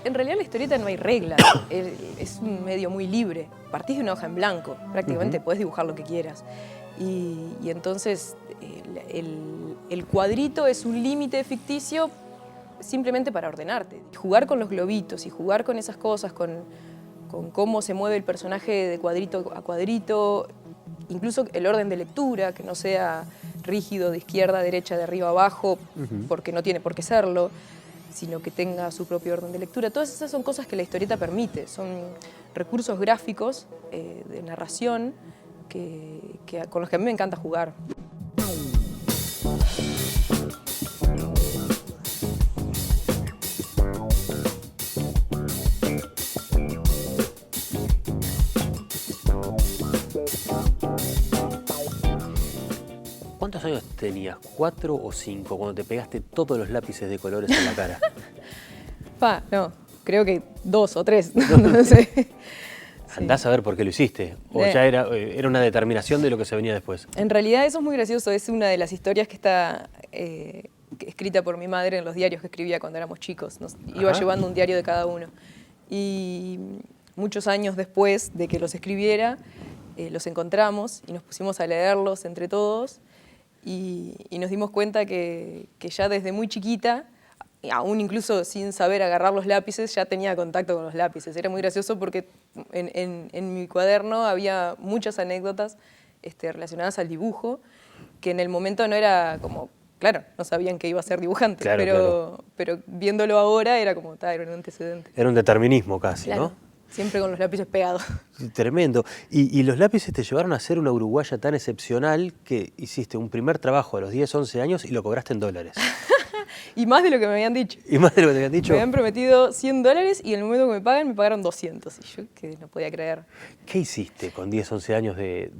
En realidad la historieta no hay reglas, es un medio muy libre. Partís de una hoja en blanco, prácticamente podés dibujar lo que quieras. Y entonces el cuadrito es un límite ficticio simplemente para ordenarte. Jugar con los globitos y jugar con esas cosas, con cómo se mueve el personaje de cuadrito a cuadrito, incluso el orden de lectura, que no sea rígido de izquierda a derecha, de arriba a abajo, porque no tiene por qué serlo, sino que tenga su propio orden de lectura. Todas esas son cosas que la historieta permite, son recursos gráficos de narración con los que a mí me encanta jugar. ¿Cuántos años tenías? ¿4 o 5 cuando te pegaste todos los lápices de colores en la cara? No, creo que 2 o 3, no sé. Andás a ver por qué lo hiciste, o ya era una determinación de lo que se venía después. En realidad eso es muy gracioso, es una de las historias que está escrita por mi madre en los diarios que escribía cuando éramos chicos. Nos iba llevando un diario de cada uno. Y muchos años después de que los escribiera, los encontramos y nos pusimos a leerlos entre todos y nos dimos cuenta que ya desde muy chiquita, aún incluso sin saber agarrar los lápices, ya tenía contacto con los lápices. Era muy gracioso porque en mi cuaderno había muchas anécdotas relacionadas al dibujo, que en el momento no era como, claro, no sabían que iba a ser dibujante, claro. Pero viéndolo ahora era como, era un antecedente. Era un determinismo casi, claro, ¿no? Siempre con los lápices pegados. Tremendo. Y los lápices te llevaron a ser una uruguaya tan excepcional que hiciste un primer trabajo a los 10, 11 años y lo cobraste en dólares. Y más de lo que me habían dicho. ¿Y más de lo que te habían dicho? Me habían prometido $100 y en el momento que me pagaron 200. Y yo que no podía creer. ¿Qué hiciste con 10, 11 años de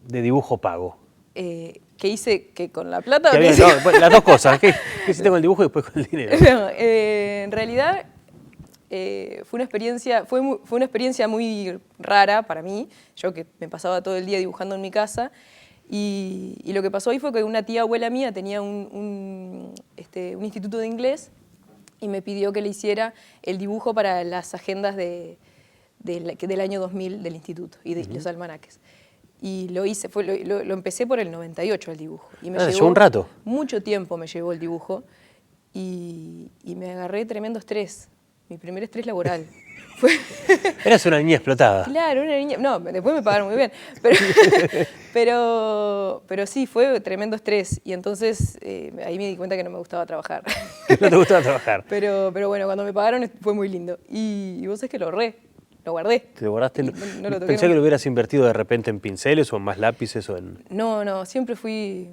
dibujo pago? ¿Qué hice con la plata? Las dos cosas. ¿Qué hiciste con el dibujo y después con el dinero? No, en realidad fue una experiencia muy rara para mí. Yo que me pasaba todo el día dibujando en mi casa. Y lo que pasó ahí fue que una tía abuela mía tenía un instituto de inglés y me pidió que le hiciera el dibujo para las agendas del año 2000 del instituto y de los almanaques. Y lo hice, lo empecé por el 98 el dibujo. Y me llevó un rato. Mucho tiempo me llevó el dibujo y me agarré tremendo estrés, mi primer estrés laboral. Eras una niña explotada. Claro, una niña. No, después me pagaron muy bien. Pero sí, fue tremendo estrés. Y entonces ahí me di cuenta que no me gustaba trabajar. No te gustaba trabajar. Pero bueno, cuando me pagaron fue muy lindo. Y vos sabés que lo guardé. ¿Te lo guardaste? No lo toqué. Pensé que lo hubieras invertido de repente en pinceles o en más lápices o en... No, siempre fui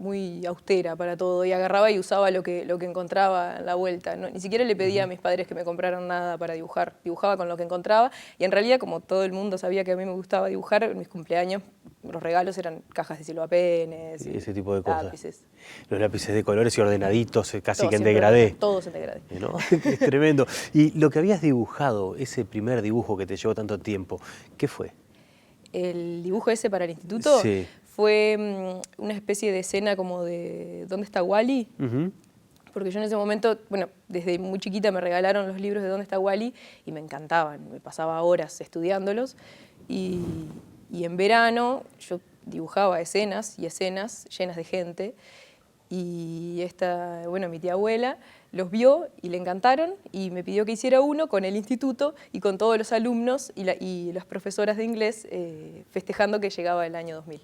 muy austera para todo y agarraba y usaba lo que encontraba en la vuelta. Ni siquiera le pedía a mis padres que me compraran nada para dibujar. Dibujaba con lo que encontraba y en realidad, como todo el mundo sabía que a mí me gustaba dibujar, en mis cumpleaños los regalos eran cajas de silbapenes y ese tipo de cosas. Lápices. Los lápices de colores y ordenaditos, casi todo, que en degradé. Todos en degradé. ¿No? Es tremendo. Y lo que habías dibujado, ese primer dibujo que te llevó tanto tiempo, ¿qué fue? El dibujo ese para el instituto fue una especie de escena como de ¿Dónde está Wally? Porque yo en ese momento, desde muy chiquita me regalaron los libros de ¿Dónde está Wally? Y me encantaban, me pasaba horas estudiándolos y en verano yo dibujaba escenas y escenas llenas de gente y mi tía abuela los vio y le encantaron y me pidió que hiciera uno con el instituto y con todos los alumnos y las profesoras de inglés festejando que llegaba el año 2000.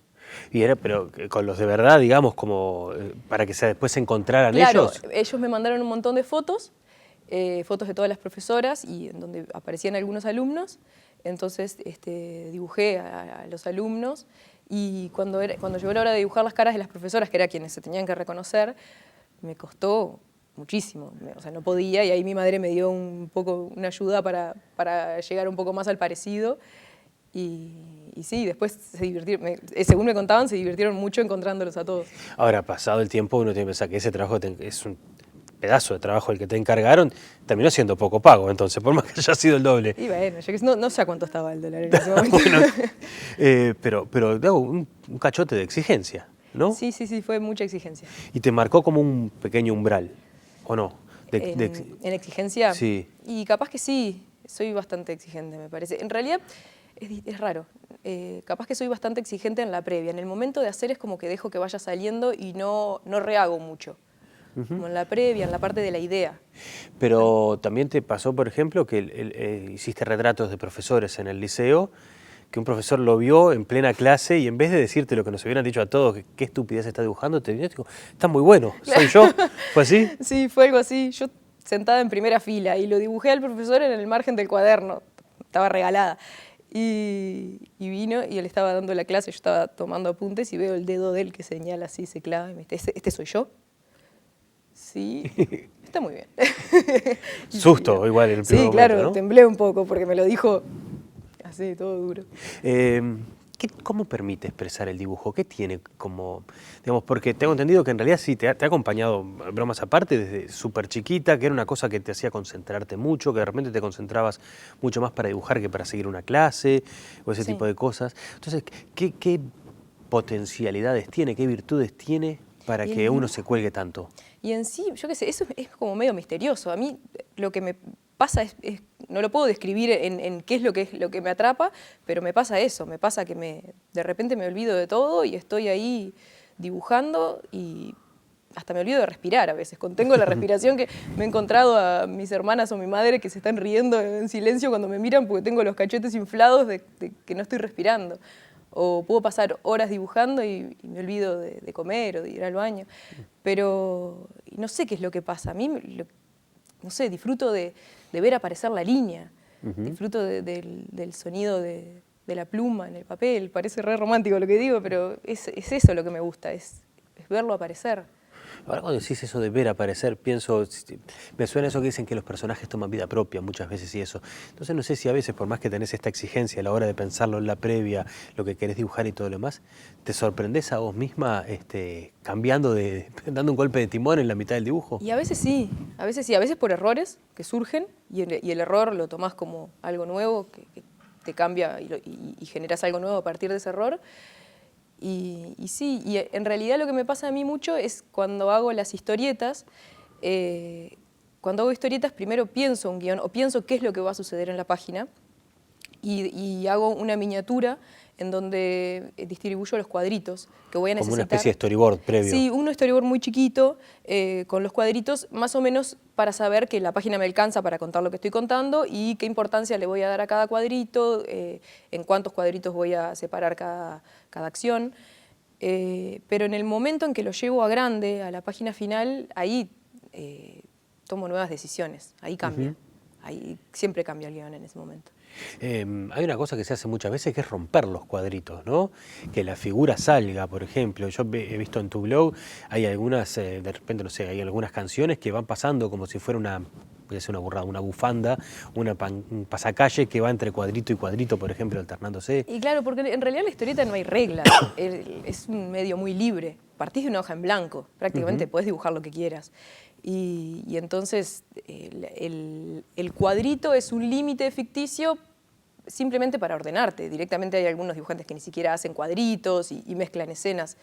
Pero con los de verdad, digamos, como para que después se encontraran ellos. Claro, ellos me mandaron un montón de fotos de todas las profesoras y en donde aparecían algunos alumnos. Entonces dibujé a los alumnos y cuando llegó la hora de dibujar las caras de las profesoras, que eran quienes se tenían que reconocer, me costó muchísimo, no podía y ahí mi madre me dio una ayuda para llegar un poco más al parecido y sí, después se divirtieron, según me contaban, se divirtieron mucho encontrándolos a todos. Ahora, pasado el tiempo, uno tiene que pensar que ese trabajo es un pedazo de trabajo el que te encargaron, terminó siendo poco pago, entonces, por más que haya sido el doble. Y bueno, yo no sé a cuánto estaba el dólar en ese momento. pero un cachote de exigencia, ¿no? Sí, fue mucha exigencia. Y te marcó como un pequeño umbral, ¿o no? En exigencia. Sí. Y capaz que sí, soy bastante exigente, me parece. En realidad es raro. Capaz que soy bastante exigente en la previa. En el momento de hacer es como que dejo que vaya saliendo y no rehago mucho. Como en la previa, en la parte de la idea. Pero también te pasó, por ejemplo, que hiciste retratos de profesores en el liceo, que un profesor lo vio en plena clase y en vez de decirte lo que nos hubieran dicho a todos, que qué estupidez está dibujando, te dijo, está muy bueno, soy yo. ¿Fue así? Sí, fue algo así. Yo sentada en primera fila y lo dibujé al profesor en el margen del cuaderno. Estaba regalada. Y vino y él estaba dando la clase, yo estaba tomando apuntes y veo el dedo de él que señala así, se clava y me dice, ¿este soy yo? Sí, está muy bien. Susto, Sí, igual en el primer sí, claro, momento, ¿no? temblé un poco porque me lo dijo así, todo duro. ¿Cómo permite expresar el dibujo? ¿Qué tiene como, digamos, porque tengo entendido que en realidad sí te ha acompañado, bromas aparte, desde súper chiquita, que era una cosa que te hacía concentrarte mucho, que de repente te concentrabas mucho más para dibujar que para seguir una clase, o ese Sí. tipo de cosas. Entonces, ¿qué potencialidades tiene, qué virtudes tiene para que uno se cuelgue tanto? Y en sí, yo qué sé, eso es como medio misterioso. A mí lo que me pasa no lo puedo describir en qué es lo que me atrapa, pero me pasa eso, me pasa que de repente me olvido de todo y estoy ahí dibujando y hasta me olvido de respirar a veces. Contengo la respiración que me he encontrado a mis hermanas o mi madre que se están riendo en silencio cuando me miran porque tengo los cachetes inflados de que no estoy respirando. O puedo pasar horas dibujando y me olvido de comer o de ir al baño. Pero no sé qué es lo que pasa. A mí, no sé, disfruto de ver aparecer la línea. Disfruto del sonido de la pluma en el papel. Parece re romántico lo que digo, pero es eso lo que me gusta, es verlo aparecer. Ahora cuando decís eso de ver aparecer, pienso, me suena eso que dicen que los personajes toman vida propia muchas veces y eso. Entonces no sé si a veces, por más que tenés esta exigencia a la hora de pensarlo en la previa, lo que querés dibujar y todo lo demás, te sorprendés a vos misma cambiando, dando un golpe de timón en la mitad del dibujo. Y a veces sí, a veces por errores que surgen y el error lo tomás como algo nuevo que te cambia y generás algo nuevo a partir de ese error. Y sí, y en realidad lo que me pasa a mí mucho es cuando hago las historietas, primero pienso un guión o pienso qué es lo que va a suceder en la página y hago una miniatura en donde distribuyo los cuadritos que voy a necesitar. Como una especie de storyboard previo. Sí, un storyboard muy chiquito, con los cuadritos, más o menos para saber que la página me alcanza para contar lo que estoy contando y qué importancia le voy a dar a cada cuadrito, en cuántos cuadritos voy a separar cada acción. Pero en el momento en que lo llevo a grande, a la página final, ahí tomo nuevas decisiones, ahí cambia. Ahí siempre cambia el guión en ese momento. Hay una cosa que se hace muchas veces que es romper los cuadritos, ¿no? Que la figura salga, por ejemplo. Yo he visto en tu blog, hay algunas, de repente, no sé, hay algunas canciones que van pasando como si fuera puede ser una burrada, una bufanda, un pasacalle que va entre cuadrito y cuadrito, por ejemplo, alternándose. Y claro, porque en realidad en la historieta no hay reglas, es un medio muy libre. Partís de una hoja en blanco, prácticamente podés dibujar lo que quieras. Y entonces el cuadrito es un límite ficticio simplemente para ordenarte. Directamente hay algunos dibujantes que ni siquiera hacen cuadritos y mezclan escenas,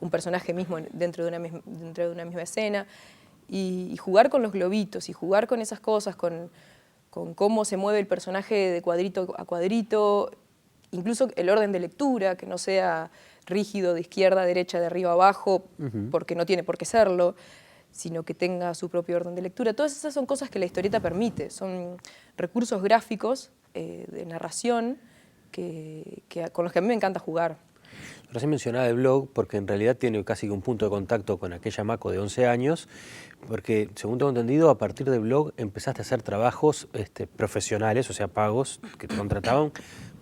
un personaje mismo dentro de una misma escena. Y jugar con los globitos y jugar con esas cosas, con cómo se mueve el personaje de cuadrito a cuadrito, incluso el orden de lectura, que no sea rígido de izquierda a derecha, de arriba a abajo, porque no tiene por qué serlo, sino que tenga su propio orden de lectura. Todas esas son cosas que la historieta permite, son recursos gráficos de narración con los que a mí me encanta jugar. Recién mencionaba el blog porque en realidad tiene casi que un punto de contacto con aquella Mako de 11 años, porque según tengo entendido, a partir del blog empezaste a hacer trabajos profesionales, o sea, pagos, que te contrataban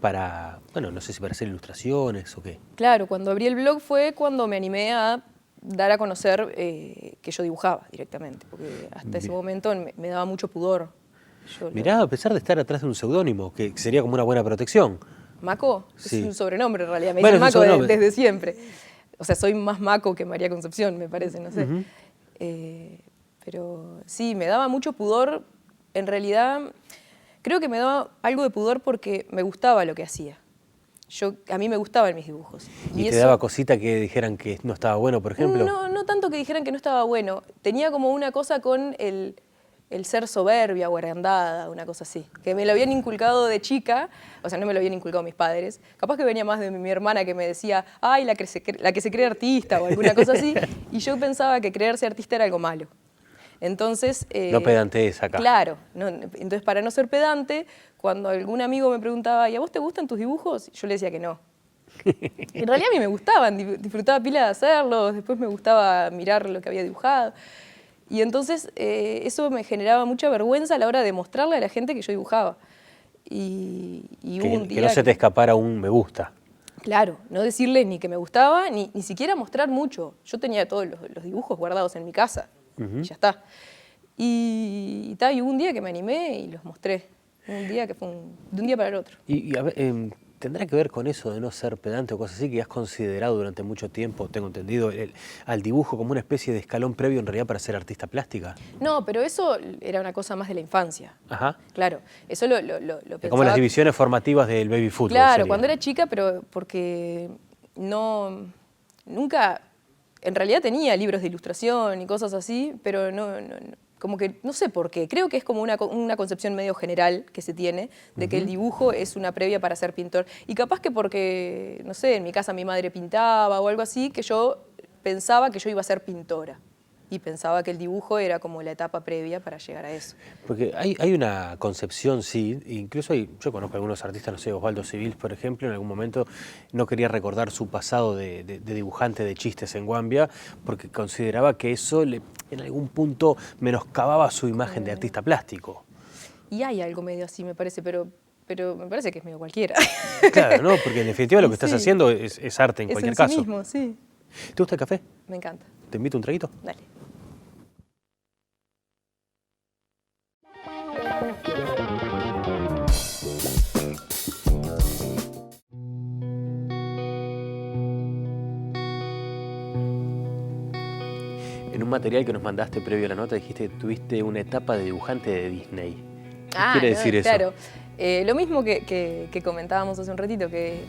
para, bueno, no sé si para hacer ilustraciones o qué. Claro, cuando abrí el blog fue cuando me animé a dar a conocer que yo dibujaba directamente, porque hasta ese momento me daba mucho pudor. Mirá, a pesar de estar atrás de un seudónimo, que sería como una buena protección. ¿Maco? Sí. Es un sobrenombre en realidad, me Bueno, dicen Maco desde siempre. O sea, soy más Maco que María Concepción, me parece, no sé. Pero sí, me daba mucho pudor. En realidad, creo que me daba algo de pudor porque me gustaba lo que hacía. a mí me gustaban mis dibujos. ¿Y te daba cosita que dijeran que no estaba bueno, por ejemplo? No tanto que dijeran que no estaba bueno. Tenía como una cosa con el ser soberbia o agrandada, una cosa así. Que me lo habían inculcado de chica, o sea, no me lo habían inculcado mis padres. Capaz que venía más de mi hermana que me decía, ay, la que se cree artista o alguna cosa así. Y yo pensaba que creerse artista era algo malo. Entonces... no pedantes acá. Claro. Entonces, para no ser pedante, cuando algún amigo me preguntaba, ¿y a vos te gustan tus dibujos? Yo le decía que no. En realidad a mí me gustaban, disfrutaba pila de hacerlos, después me gustaba mirar lo que había dibujado. Y entonces eso me generaba mucha vergüenza a la hora de mostrarle a la gente que yo dibujaba. Y hubo un día que no se te escapara un me gusta. Claro, no decirles ni que me gustaba, ni siquiera mostrar mucho. Yo tenía todos los dibujos guardados en mi casa, y ya está. Y hubo un día que me animé y los mostré. Un día que fue de un día para el otro. Y a ver, ¿tendrá que ver con eso de no ser pedante o cosas así, que has considerado durante mucho tiempo, tengo entendido, al dibujo como una especie de escalón previo en realidad para ser artista plástica? No, pero eso era una cosa más de la infancia. Ajá. Claro, eso lo pensaba. Como las divisiones formativas del baby fútbol. Claro, sería. cuando era chica, pero porque nunca, en realidad tenía libros de ilustración y cosas así, pero como que no sé por qué, creo que es como una concepción medio general que se tiene de que el dibujo es una previa para ser pintor. Y capaz que porque, no sé, en mi casa mi madre pintaba o algo así, que yo pensaba que yo iba a ser pintora. Y pensaba que el dibujo era como la etapa previa para llegar a eso. Porque hay una concepción, sí, incluso yo conozco a algunos artistas, no sé, Osvaldo Civil, por ejemplo, en algún momento no quería recordar su pasado de dibujante de chistes en Guambia, porque consideraba que eso en algún punto menoscababa su imagen de artista plástico. Y hay algo medio así, me parece, pero me parece que es medio cualquiera. Claro, ¿no? Porque en definitiva lo que estás haciendo es arte en cualquier caso. Es en sí mismo, sí. ¿Te gusta el café? Me encanta. ¿Te invito un traguito? Dale. En un material que nos mandaste previo a la nota dijiste que tuviste una etapa de dibujante de Disney. ¿Qué quiere decir eso? Claro. Lo mismo que comentábamos hace un ratito, que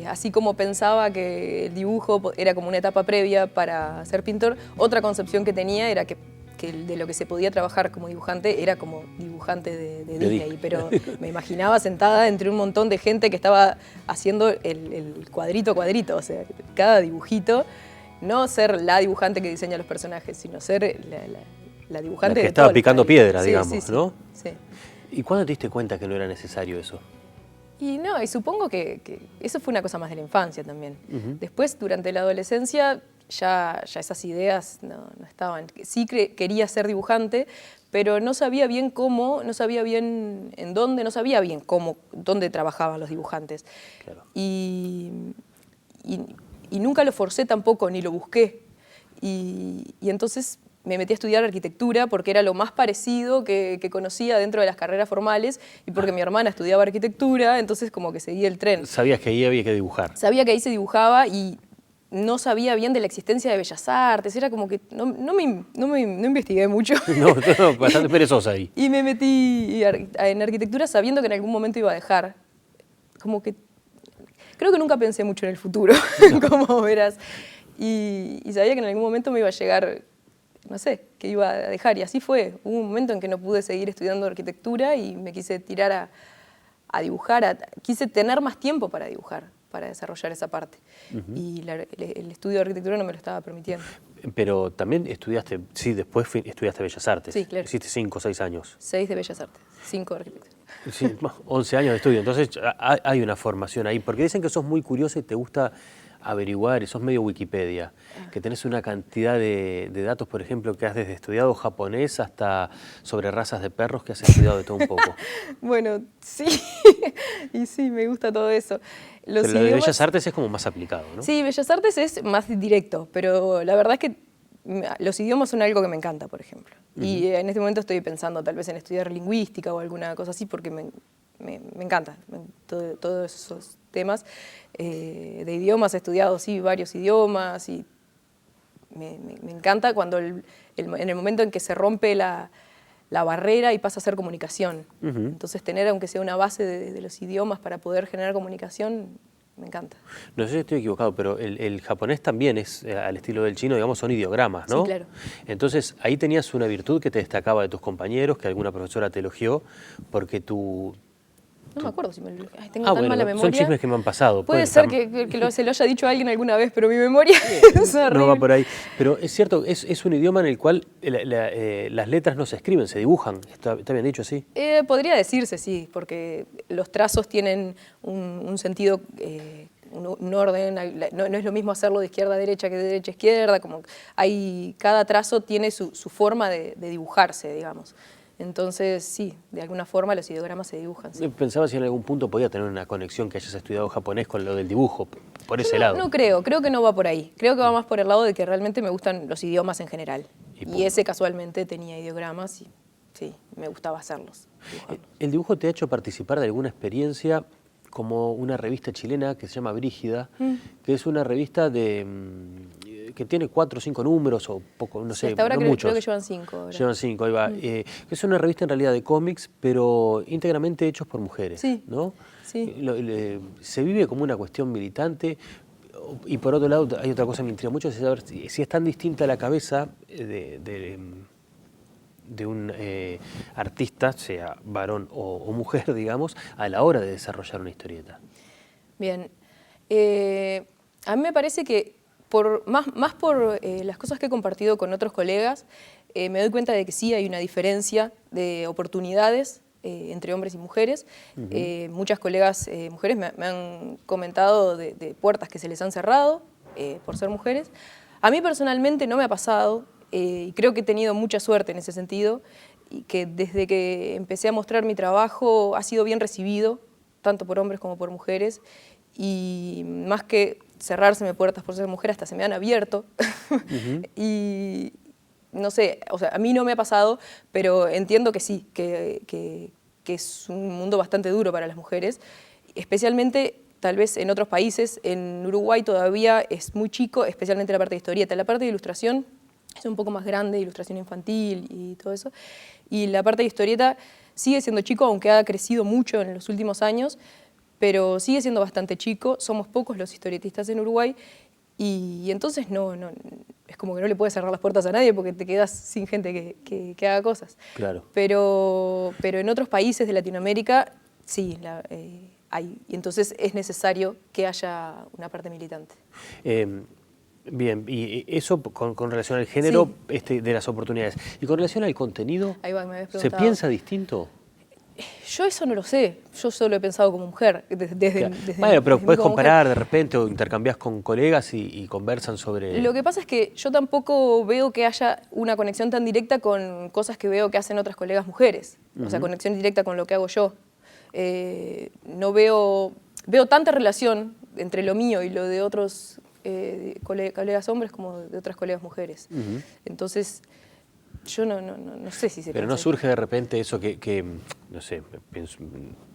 así como pensaba que el dibujo era como una etapa previa para ser pintor, otra concepción que tenía era que de lo que se podía trabajar como dibujante era como dibujante de Disney, pero me imaginaba sentada entre un montón de gente que estaba haciendo el cuadrito a cuadrito, o sea, cada dibujito, no ser la dibujante que diseña los personajes, sino ser la dibujante que de estaba todo picando piedra, digamos, sí, ¿no? Sí. ¿Y cuándo te diste cuenta que no era necesario eso? Y supongo que eso fue una cosa más de la infancia también. Después, durante la adolescencia, ya esas ideas no estaban. Sí quería ser dibujante, pero no sabía bien cómo, no sabía bien en dónde, no sabía bien dónde trabajaban los dibujantes. Claro. Y nunca lo forcé tampoco, ni lo busqué. Y entonces me metí a estudiar arquitectura porque era lo más parecido que conocía dentro de las carreras formales y porque mi hermana estudiaba arquitectura, entonces como que seguía el tren. ¿Sabías que ahí había que dibujar? Sabía que ahí se dibujaba y no sabía bien de la existencia de Bellas Artes, era como que no investigué mucho. No, bastante perezosa ahí. Y me metí en arquitectura sabiendo que en algún momento iba a dejar. Como que creo que nunca pensé mucho en el futuro, como verás. Y sabía que en algún momento me iba a llegar, no sé, que iba a dejar. Y así fue. Hubo un momento en que no pude seguir estudiando arquitectura y me quise tirar a dibujar. Quise tener más tiempo para dibujar, para desarrollar esa parte. Y el estudio de arquitectura no me lo estaba permitiendo. Pero también estudiaste, sí, después estudiaste Bellas Artes. Sí, claro. Hiciste 5 o 6 años. 6 de Bellas Artes, 5 de arquitectura. Sí, 11 años de estudio. Entonces hay una formación ahí. Porque dicen que sos muy curioso y te gusta averiguar, y sos medio Wikipedia, que tenés una cantidad de datos, por ejemplo, que has desde estudiado japonés hasta sobre razas de perros, que has estudiado de todo un poco. Bueno, sí, y sí, me gusta todo eso. Pero lo de Bellas Artes es como más aplicado, ¿no? Sí, Bellas Artes es más directo, pero la verdad es que los idiomas son algo que me encanta, por ejemplo. Y en este momento estoy pensando tal vez en estudiar lingüística o alguna cosa así, porque me encanta todos esos temas. De idiomas he estudiado, sí, varios idiomas y me encanta cuando en el momento en que se rompe la la barrera y pasa a ser comunicación. Ujú. Entonces tener, aunque sea una base de los idiomas para poder generar comunicación, me encanta. No sé si estoy equivocado, pero el japonés también es, al estilo del chino, digamos, son ideogramas, ¿no? Sí, claro. Entonces, ahí tenías una virtud que te destacaba de tus compañeros, que alguna profesora te elogió, porque No me acuerdo si me lo... Ay, tengo Ah, tan bueno, mala son memoria. chismes que me han pasado. Puede pueden ser estar- se lo haya dicho a alguien alguna vez, pero mi memoria es horrible. No va por ahí. Pero es cierto, es un idioma en el cual las letras no se escriben, se dibujan. ¿Está bien dicho así? Podría decirse, sí, porque los trazos tienen un sentido, un orden. No es lo mismo hacerlo de izquierda a derecha que de derecha a izquierda. Cada trazo tiene su forma de dibujarse, digamos. Entonces, sí, de alguna forma los ideogramas se dibujan. Sí. Pensaba si en algún punto podía tener una conexión que hayas estudiado japonés con lo del dibujo, por ese Yo lado. no creo que no va por ahí. Creo que va más por el lado de que realmente me gustan los idiomas en general. Y punto. Y ese casualmente tenía ideogramas y sí, me gustaba hacerlos. Dibujarlos. ¿El dibujo te ha hecho participar de alguna experiencia como una revista chilena que se llama Brígida, que es una revista que tiene 4 o 5 números o poco, no Sí, sé, hasta ahora no creo muchos. que llevan 5. Ahora. Llevan 5, ahí va. Que es una revista en realidad de cómics, pero íntegramente hechos por mujeres, Sí, ¿no? sí. Se vive como una cuestión militante. Y por otro lado, hay otra cosa que me intriga mucho, es saber si es tan distinta la cabeza de un artista, sea varón o mujer, digamos, a la hora de desarrollar una historieta. Bien. A mí me parece que más por las cosas que he compartido con otros colegas, me doy cuenta de que sí hay una diferencia de oportunidades entre hombres y mujeres. Muchas colegas mujeres me han comentado de puertas que se les han cerrado por ser mujeres. A mí personalmente no me ha pasado y creo que he tenido mucha suerte en ese sentido y que desde que empecé a mostrar mi trabajo ha sido bien recibido, tanto por hombres como por mujeres, y más que cerrárseme puertas por ser mujer, hasta se me han abierto. Y no sé, o sea, a mí no me ha pasado, pero entiendo que sí, que es un mundo bastante duro para las mujeres, especialmente tal vez en otros países. En Uruguay todavía es muy chico, especialmente la parte de historieta. La parte de ilustración es un poco más grande, ilustración infantil y todo eso. Y la parte de historieta sigue siendo chico, aunque ha crecido mucho en los últimos años, pero sigue siendo bastante chico. Somos pocos los historietistas en Uruguay y entonces es como que no le puedes cerrar las puertas a nadie porque te quedas sin gente que haga cosas. Claro. Pero en otros países de Latinoamérica sí hay, y entonces es necesario que haya una parte militante. Bien, y eso con relación al género de las oportunidades. Y con relación al contenido, Ahí va, me habías ¿se preguntado. piensa distinto? Yo eso no lo sé, yo solo he pensado como mujer. Desde Bueno, pero mí puedes como comparar mujer. de repente o intercambiás con colegas y conversan sobre... Lo que pasa es que yo tampoco veo que haya una conexión tan directa con cosas que veo que hacen otras colegas mujeres. O sea, conexión directa con lo que hago yo. No veo tanta relación entre lo mío y lo de otros colegas hombres como de otras colegas mujeres. Entonces, yo no sé si se Pero piensa no así. surge de repente eso no sé,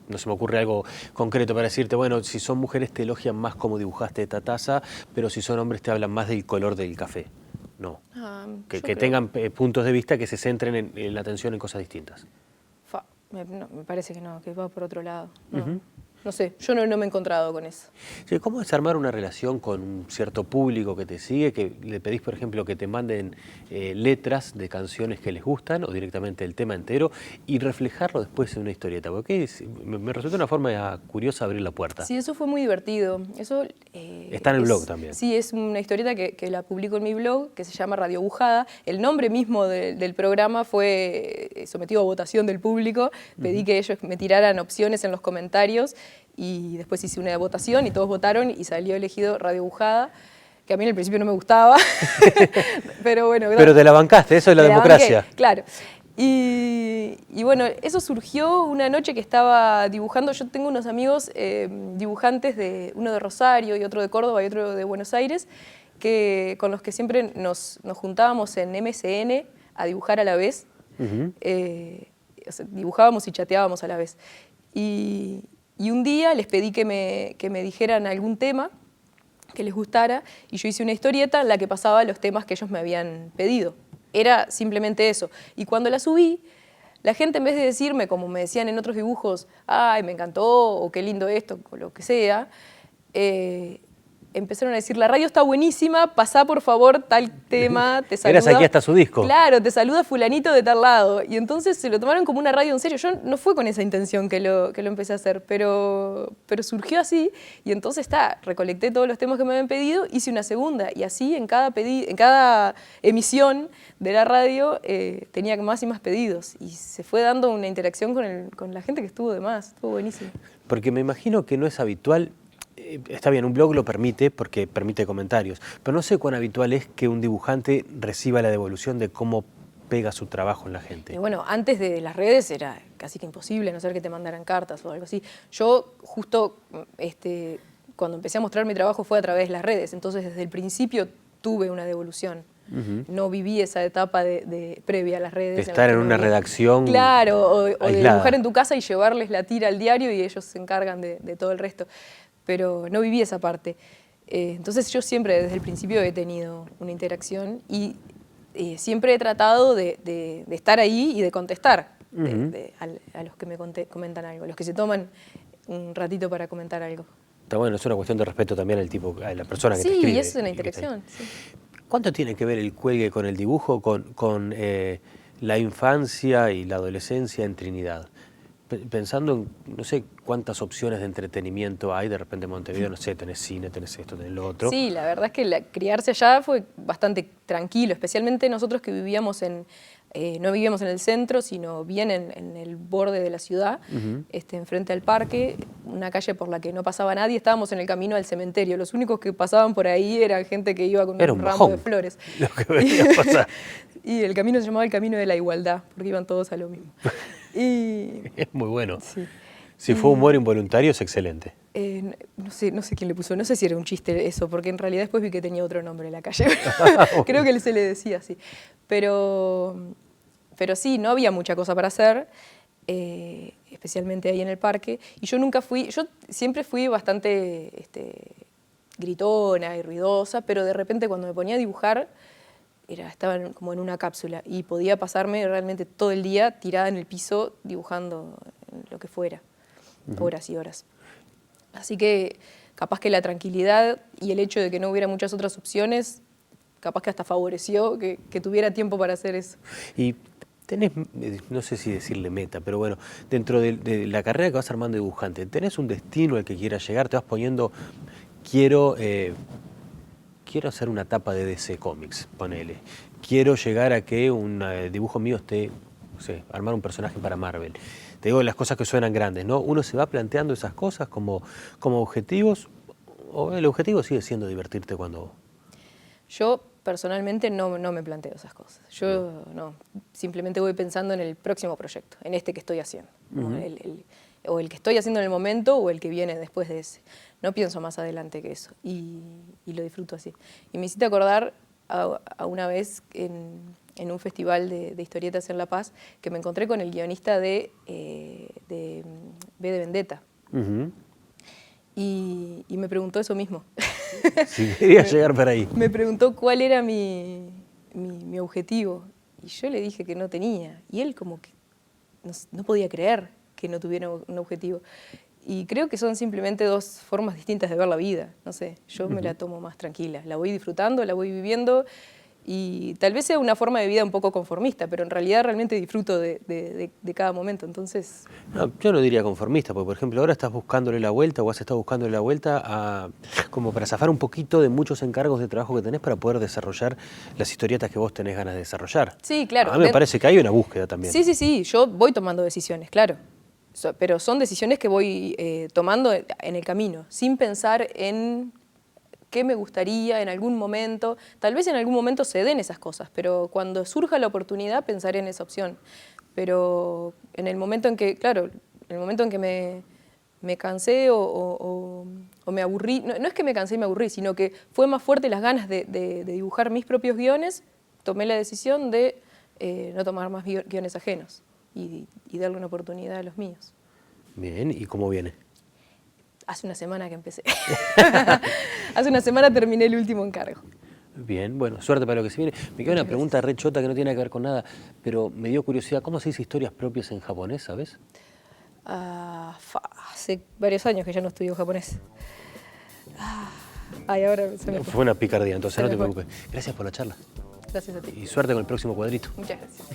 no se me ocurre algo concreto para decirte, bueno, si son mujeres te elogian más cómo dibujaste esta taza, pero si son hombres te hablan más del color del café. No. Que Yo creo- tengan puntos de vista que se centren en la atención en cosas distintas. Me parece que no, que va por otro lado. No sé, yo no me he encontrado con eso. Sí, ¿cómo desarmar una relación con un cierto público que te sigue, que le pedís, por ejemplo, que te manden letras de canciones que les gustan o directamente el tema entero y reflejarlo después en una historieta? Porque me resulta una forma curiosa abrir la puerta. Sí, eso fue muy divertido. Eso, Está en el blog también. Sí, es una historieta que la publico en mi blog, que se llama Radio Bujada. El nombre mismo del programa fue sometido a votación del público. Pedí que ellos me tiraran opciones en los comentarios y después hice una votación y todos votaron y salió elegido Radio Bujada, que a mí en el principio no me gustaba, pero bueno. Pero te la bancaste, eso es la Me democracia. banqué, claro. Y bueno, eso surgió una noche que estaba dibujando. Yo tengo unos amigos dibujantes, uno de Rosario y otro de Córdoba y otro de Buenos Aires, con los que siempre nos juntábamos en MSN a dibujar a la vez. O sea, dibujábamos y chateábamos a la vez. Y un día les pedí que me dijeran algún tema que les gustara y yo hice una historieta en la que pasaba los temas que ellos me habían pedido. Era simplemente eso. Y cuando la subí, la gente en vez de decirme, como me decían en otros dibujos, ay, me encantó, o qué lindo esto, o lo que sea, empezaron a decir, la radio está buenísima, pasá por favor tal tema, te saluda. Eras aquí hasta su disco. Claro, te saluda fulanito de tal lado. Y entonces se lo tomaron como una radio en serio. Yo no fue con esa intención que lo empecé a hacer, pero surgió así. Y entonces recolecté todos los temas que me habían pedido, hice una segunda. Y así en cada emisión de la radio tenía más y más pedidos. Y se fue dando una interacción con la gente que estuvo de más. Estuvo buenísimo. Porque me imagino que no es habitual. Está bien, un blog lo permite porque permite comentarios, pero no sé cuán habitual es que un dibujante reciba la devolución de cómo pega su trabajo en la gente. Y bueno, antes de las redes era casi que imposible, a no ser que te mandaran cartas o algo así. Yo justo cuando empecé a mostrar mi trabajo fue a través de las redes, entonces desde el principio tuve una devolución. No viví esa etapa previa a las redes. De estar en una redacción. Claro, o de dibujar en tu casa y llevarles la tira al diario y ellos se encargan de todo el resto. Pero no viví esa parte. Entonces yo siempre desde el principio he tenido una interacción y siempre he tratado de estar ahí y de contestar a los que me comentan algo, a los que se toman un ratito para comentar algo. Está bueno, es una cuestión de respeto también a la persona que te escribe. Sí, y eso es una interacción. Sí. ¿Cuánto tiene que ver el cuelgue con el dibujo, con la infancia y la adolescencia en Trinidad? Pensando en, no sé cuántas opciones de entretenimiento hay, de repente en Montevideo, no sé, tenés cine, tenés esto, tenés lo otro. Sí, la verdad es que criarse allá fue bastante tranquilo, especialmente nosotros que vivíamos no vivíamos en el centro, sino bien en el borde de la ciudad, enfrente al parque, una calle por la que no pasaba nadie, estábamos en el camino al cementerio, los únicos que pasaban por ahí eran gente que iba con un ramo de flores. Lo que venía a pasar. Y el camino se llamaba el Camino de la Igualdad, porque iban todos a lo mismo. Es muy bueno. Sí. Si fue humor involuntario, es excelente. No sé quién le puso, no sé si era un chiste eso, porque en realidad después vi que tenía otro nombre en la calle. Creo que se le decía así. Pero sí, no había mucha cosa para hacer, especialmente ahí en el parque. Y yo siempre fui bastante gritona y ruidosa, pero de repente cuando me ponía a dibujar, estaba como en una cápsula y podía pasarme realmente todo el día tirada en el piso dibujando lo que fuera, horas y horas. Así que capaz que la tranquilidad y el hecho de que no hubiera muchas otras opciones, capaz que hasta favoreció que tuviera tiempo para hacer eso. Y tenés, no sé si decirle meta, pero bueno, dentro de la carrera que vas armando dibujante, ¿tenés un destino al que quieras llegar? Te vas poniendo, quiero hacer una tapa de DC Comics, ponele. Quiero llegar a que un dibujo mío esté, no sé, armar un personaje para Marvel. Te digo las cosas que suenan grandes, ¿no? Uno se va planteando esas cosas como objetivos, o el objetivo sigue siendo divertirte cuando... Yo personalmente no me planteo esas cosas. Yo no, simplemente voy pensando en el próximo proyecto, en este que estoy haciendo. ¿No? O el que estoy haciendo en el momento o el que viene después de ese. No pienso más adelante que eso y lo disfruto así. Y me hiciste acordar a una vez en un festival de historietas en La Paz que me encontré con el guionista de V de Vendetta. Y me preguntó eso mismo. Si quería llegar para ahí. Me preguntó cuál era mi objetivo. Y yo le dije que no tenía. Y él como que no podía creer que no tuviera un objetivo. Y creo que son simplemente dos formas distintas de ver la vida. No sé, yo me la tomo más tranquila. La voy disfrutando, la voy viviendo. Y tal vez sea una forma de vida un poco conformista, pero en realidad realmente disfruto de cada momento, entonces... No, yo no diría conformista, porque por ejemplo ahora estás buscándole la vuelta o has estado buscándole la vuelta como para zafar un poquito de muchos encargos de trabajo que tenés para poder desarrollar las historietas que vos tenés ganas de desarrollar. Sí, claro. A mí me parece que hay una búsqueda también. Sí, yo voy tomando decisiones, claro. Pero son decisiones que voy tomando en el camino, sin pensar en... qué me gustaría en algún momento, tal vez en algún momento se den esas cosas, pero cuando surja la oportunidad pensaré en esa opción. Pero en el momento en que, claro, en el momento en que me cansé o me aburrí, no es que me cansé y me aburrí, sino que fue más fuerte las ganas de dibujar mis propios guiones, tomé la decisión de no tomar más guiones ajenos y darle una oportunidad a los míos. Bien, ¿y cómo viene? Hace una semana que empecé. Hace una semana terminé el último encargo. Bien, bueno, suerte para lo que se viene. Me queda una pregunta re chota que no tiene que ver con nada, pero me dio curiosidad. ¿Cómo se dice historias propias en japonés, sabes? Hace varios años que ya no estudio japonés. Ay, ahora se me fue. Fue una picardía, entonces Se no me te fue. preocupes. Gracias por la charla Gracias a ti. y suerte con el próximo cuadrito. Muchas gracias.